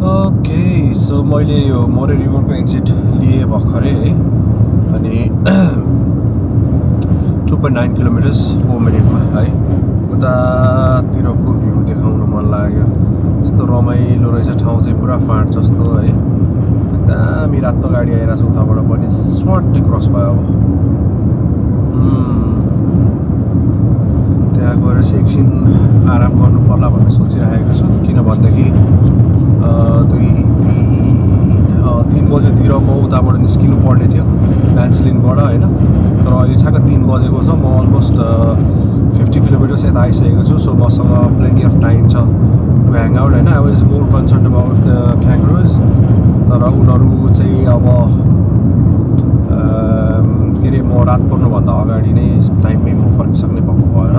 Okay so मैले यो मोरे रिभरको exit लिएँ भर्खरै है अनि 2.9 किलोमिटर्स 4 मिनटमा है उतातिरको भ्यू देखाउन मन लाग्यो। यस्तो रमाइलो रहेछ ठाउँ चाहिँ पुरा फाँट जस्तो है। दामी रातो गाडी आइरहेको छ उताबाट पनि स्वाटै क्रस भयो। अब त्यहाँ गएर चाहिँ एकछिन आराम गर्नु पर्ला भनेर सोचिरहेको छु किनभनेदेखि 3 बजेतिर म उताबाट निस्किनु पर्ने थियो ल्यान्सलिनबाट होइन। तर अहिले ठ्याक्क 3 बजेको छ। म अलमोस्ट 50 किलोमिटर्स यता आइसकेको छु। सो मसँग प्लेन्टी अफ टाइम छ टु ह्याङ आउट होइन। I was more concern about the kangaroos तर उनीहरू चाहिँ अब के अरे म रात पर्नुभन्दा अगाडि नै टाइममै म फर्किसक्ने भएको भएर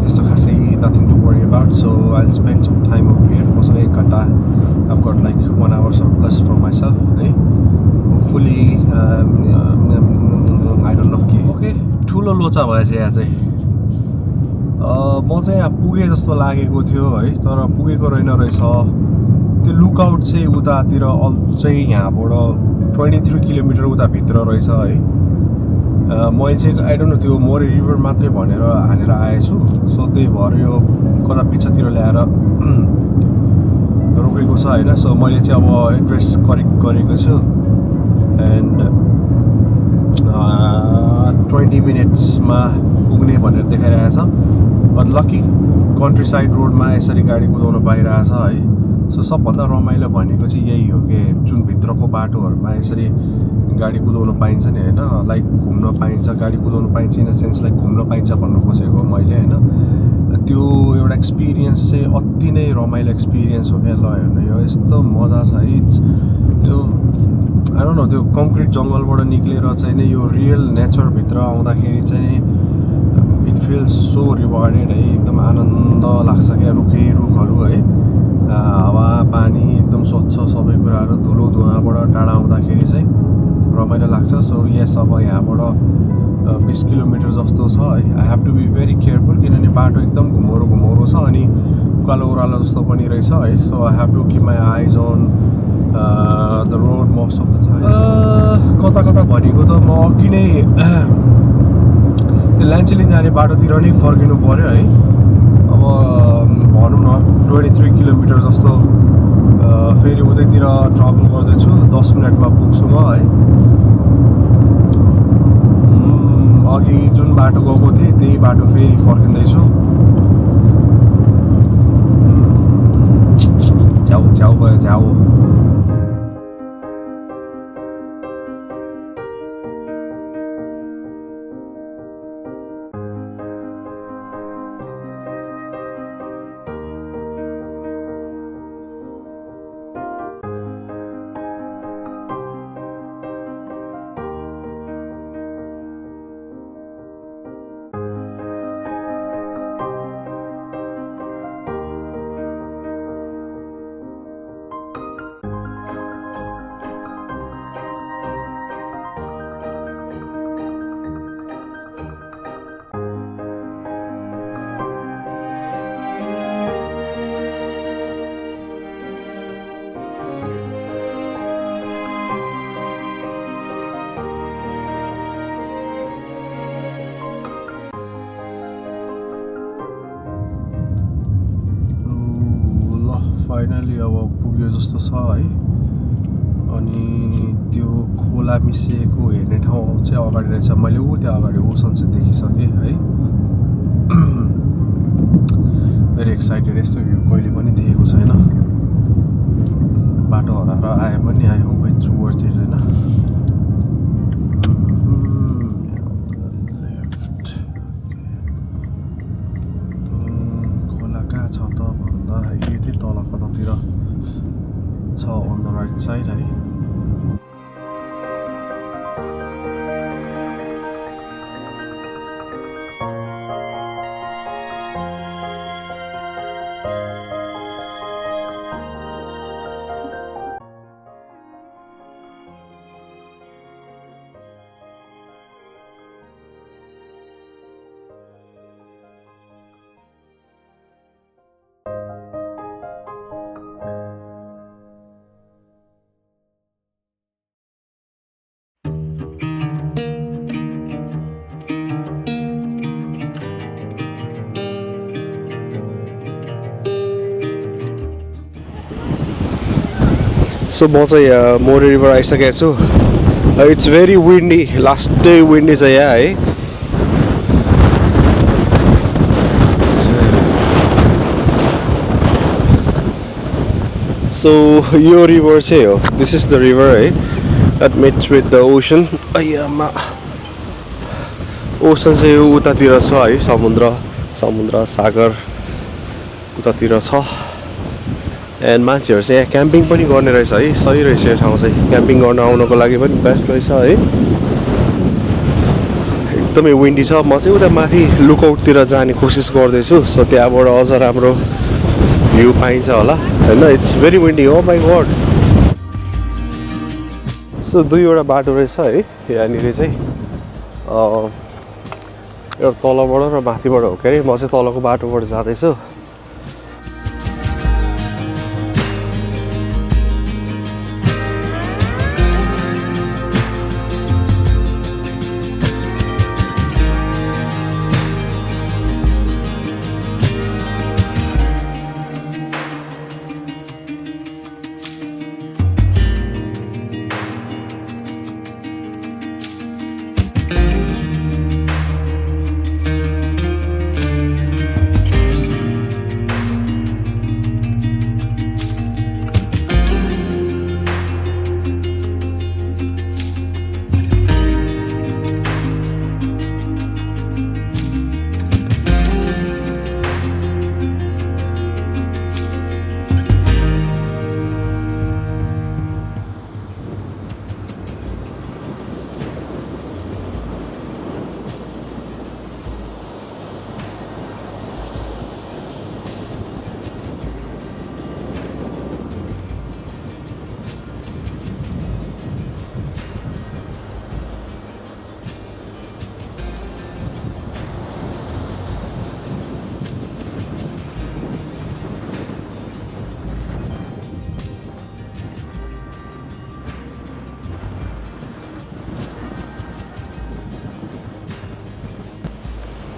त्यस्तो खासै nothing to worry about. So I spend some time over here. मसँग 1 घन्टा I've got like 1 hour surplus for myself है। होपफुली आई डोन्ट नो के ओके ठुलो लोचा भएछ यहाँ चाहिँ। म चाहिँ यहाँ पुगेँ जस्तो लागेको थियो है तर पुगेको रहेछ। त्यो लुकआउट चाहिँ उतातिर अझै यहाँबाट 23 किलोमिटर उता भित्र रहेछ है। मैले चाहिँ आई डोन्ट नो त्यो मोरे रिभर मात्रै भनेर हानेर आएछु। सो त्यही भएर यो कता पिछातिर ल्याएर रोकेको छ होइन। सो मैले चाहिँ अब एड्रेस करेक्ट गरेको छु एन्ड 20 मिनट्समा पुग्ने भनेर देखाइरहेछ। बट लकी कन्ट्री साइड रोडमा यसरी गाडी कुदाउन पाइरहेछ है। सो सबभन्दा रमाइलो भनेको चाहिँ यही हो कि जुन भित्रको बाटोहरूमा यसरी गाडी कुदाउन पाइन्छ नि होइन। लाइक घुम्न पाइन्छ गाडी कुदाउन पाइन्छ इन द सेन्स लाइक घुम्न पाइन्छ भन्नु खोजेको मैले होइन। त्यो एउटा एक्सपिरियन्स चाहिँ अति नै रमाइलो एक्सपिरियन्स हो क्या। ल हेर्नु यो यस्तो मजा छ है। त्यो आई डोन्ट नो त्यो कङ्क्रिट जङ्गलबाट निक्लेर चाहिँ नि यो रियल नेचरभित्र आउँदाखेरि चाहिँ इट फिल्स सो रिवार्डेड है। एकदम आनन्द लाग्छ क्या। रुखहरू है हावा पानी एकदम स्वच्छ सबै कुराहरू धुलो धुवाँबाट टाढा आउँदाखेरि चाहिँ रमाइलो लाग्छ। सो यस अब यहाँबाट 20 किलोमिटर जस्तो छ है। I have to be very careful किनभने बाटो एकदम घुमाउरो छ अनि उकालो ओह्रालो जस्तो पनि रहेछ है। So I have to keep my eyes on the road most of the time. कता भनेको त म अघि नै त्यो ल्यान्चेलिङ जाने बाटोतिर नै फर्किनु पऱ्यो है। अब भनौँ न 23 किलोमिटर जस्तो फेरि उतैतिर ट्राभल गर्दैछु। 10 मिनटमा पुग्छु म है। अघि जुन बाटो गएको थिएँ त्यही बाटो फेरि फर्किँदैछु। झ्याउ भयो झ्याउ। फाइनली अब पुग्यो जस्तो छ है। अनि त्यो खोला मिसिएको हेर्ने ठाउँ चाहिँ अगाडि रहेछ। मैले त्यो अगाडि ओसन चाहिँ देखिसकेँ है। Very excited. यस्तो भ्यू कहिले पनि देखेको छैन। बाटो हराएर आए पनि I hope it's worth it होइन। खोला कहाँ छ त भन्दा यति तल कतातिर छ अन द राइट साइड है। सो म चाहिँ मोरे रिभर आइसकेको छु. इट्स भेरी विन्डी, लास्टै विन्डी छ यहाँ है. सो यो रिभर चाहिँ हो, दिस इज द रिभर है, that meets with the ocean. अय्यामा ओसन चाहिँ उतातिर छ है, समुद्र सागर उतातिर छ. एन्ड मान्छेहरू चाहिँ यहाँ क्याम्पिङ पनि गर्ने रहेछ है. सही रहेछ यो ठाउँ चाहिँ, क्याम्पिङ गर्न आउनको लागि पनि बेस्ट रहेछ है. एकदमै विन्डी छ. म चाहिँ उता माथि लुकआउटतिर जाने कोसिस गर्दैछु. सो त्यहाँबाट अझ राम्रो भ्यू पाइन्छ होला होइन. It's very windy. Oh my God. So दुईवटा बाटो रहेछ है यहाँनिर चाहिँ. एउटा तलबाट र माथिबाट हो के अरे. म चाहिँ तलको बाटोबाट जाँदैछु.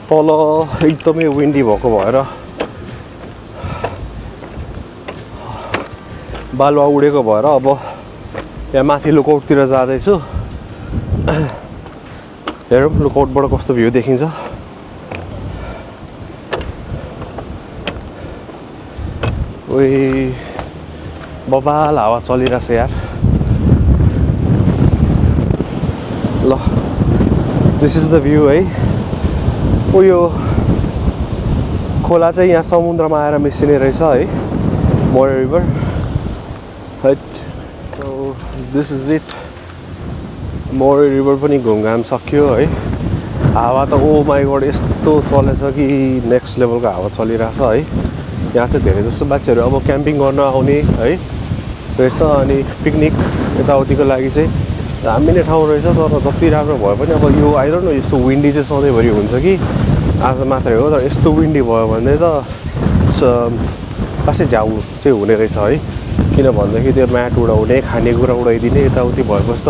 तल एकदमै विन्डी भएको भएर बालुवा उडेको भएर अब यहाँ माथि लुकआउटतिर जाँदैछु. हेरौँ लुकआउटबाट कस्तो भ्यू देखिन्छ. ओइ बबाल हावा चलिरहेछ यार. ल दिस इज द भ्यू है. यो खोला चाहिँ यहाँ समुद्रमा आएर मिसिने रहेछ है, Moore river. So this is it. Moore river पनि घुमघाम सक्यो है. हावा त ओ माई गड यस्तो चलेछ कि नेक्स्ट लेभलको हावा चलिरहेछ है. यहाँ चाहिँ धेरै जस्तो मान्छेहरू अब क्याम्पिङ गर्न आउने है रहेछ. अनि पिकनिक यताउतिको लागि चाहिँ दामी नै ठाउँ रहेछ. तर जति राम्रो भए पनि अब यो आइरहनु न यस्तो विन्डी चाहिँ सधैँभरि हुन्छ कि आज मात्रै हो. तर यस्तो विन्डी भयो भने त खासै झ्याउ चाहिँ हुने रहेछ है. किनभनेदेखि त्यो म्याट उडाउने, खानेकुरा उडाइदिने, यताउति भएपछि त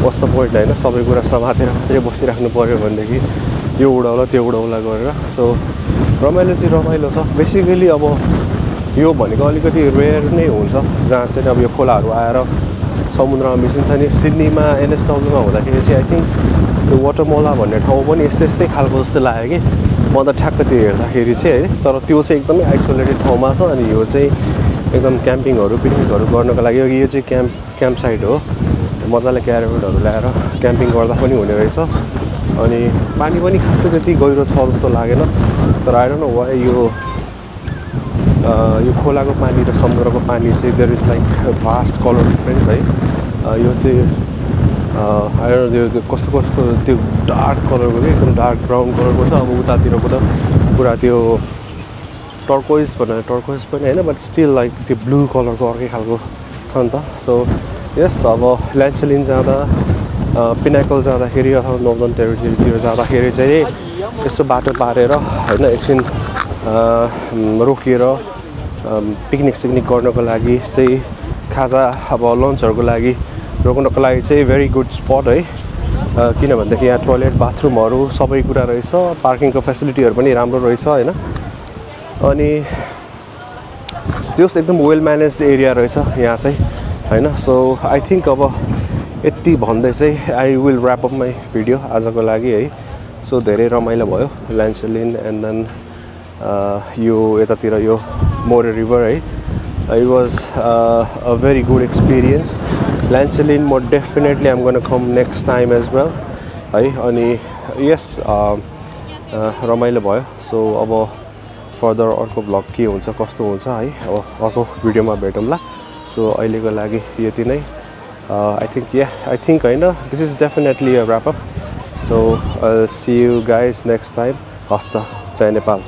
कस्तो पोइन्ट होइन. सबै कुरा समातेर मात्रै बसिराख्नु पऱ्यो भनेदेखि यो उडाउला त्यो उडाउला गरेर. सो रमाइलो चाहिँ रमाइलो छ. बेसिकली अब यो भनेको अलिकति रेयर नै हुन्छ जहाँ चाहिँ अब यो खोलाहरू आएर समुद्रमा मिसिन्छ नि. सिडनीमा एनएसडब्ल्यूमा हुँदाखेरि चाहिँ आई थिङ्क त्यो वाटरमोला भन्ने ठाउँ पनि यस्तै खालको जस्तो लाग्यो कि म त ठ्याक्क त्यो हेर्दाखेरि चाहिँ है. तर त्यो चाहिँ एकदमै आइसोलेटेड ठाउँमा छ. अनि यो चाहिँ एकदम क्याम्पिङहरू पिकनिकहरू गर्नको लागि यो चाहिँ क्याम्प साइट हो. मजाले क्यारेबेटहरू ल्याएर क्याम्पिङ गर्दा पनि हुने रहेछ. अनि पानी पनि खासै त्यति गहिरो छ जस्तो लागेन. तर आई डोन्ट नो वाइ यो खोलाको पानी र समुद्रको पानी चाहिँ there is like vast colour difference है. यो चाहिँ आई डोन्ट नो त्यो कस्तो त्यो डार्क कलरको कि एकदम डार्क ब्राउन कलरको छ. अब उतातिरको त पुरा त्यो टर्कोइज पनि होइन, बट स्टिल लाइक त्यो ब्लू कलरको अर्कै खालको छ नि त. सो यस अब ल्यान्डसेलिन जाँदा पिनाकल जाँदाखेरि अथवा नर्दर्न टेरिटोरीतिर जाँदाखेरि चाहिँ यस्तो बाटो पारेर होइन एकछिन रोकिएर पिकनिक सिकनिक गर्नको लागि चाहिँ खाजा अब लन्चहरूको लागि रोक्नको लागि चाहिँ भेरी गुड स्पट है. किनभनेदेखि यहाँ टोयलेट बाथरुमहरू सबै कुरा रहेछ. पार्किङको फेसिलिटीहरू पनि राम्रो रहेछ होइन. अनि त्यो एकदम वेल म्यानेज्ड एरिया रहेछ यहाँ चाहिँ. हैन. सो आई थिङ्क अब यति भन्दै चाहिँ I will rap up my video आजको लागि है. सो धेरै रमाइलो भयो ल्यान्सलिन एन्ड देन यो यतातिर यो मोरे रिभर है. It was a very good experience. Lancelin म definitely I'm gonna come next time as well है. अनि यस रमाइलो भयो. सो अब फर्दर अर्को भ्लग के हुन्छ कस्तो हुन्छ है अब अर्को भिडियोमा भेटौँला. सो अहिलेको लागि यति नै. I think होइन this is definitely a wrap up. So I'll see you guys next time. हस्त जय नेपाल.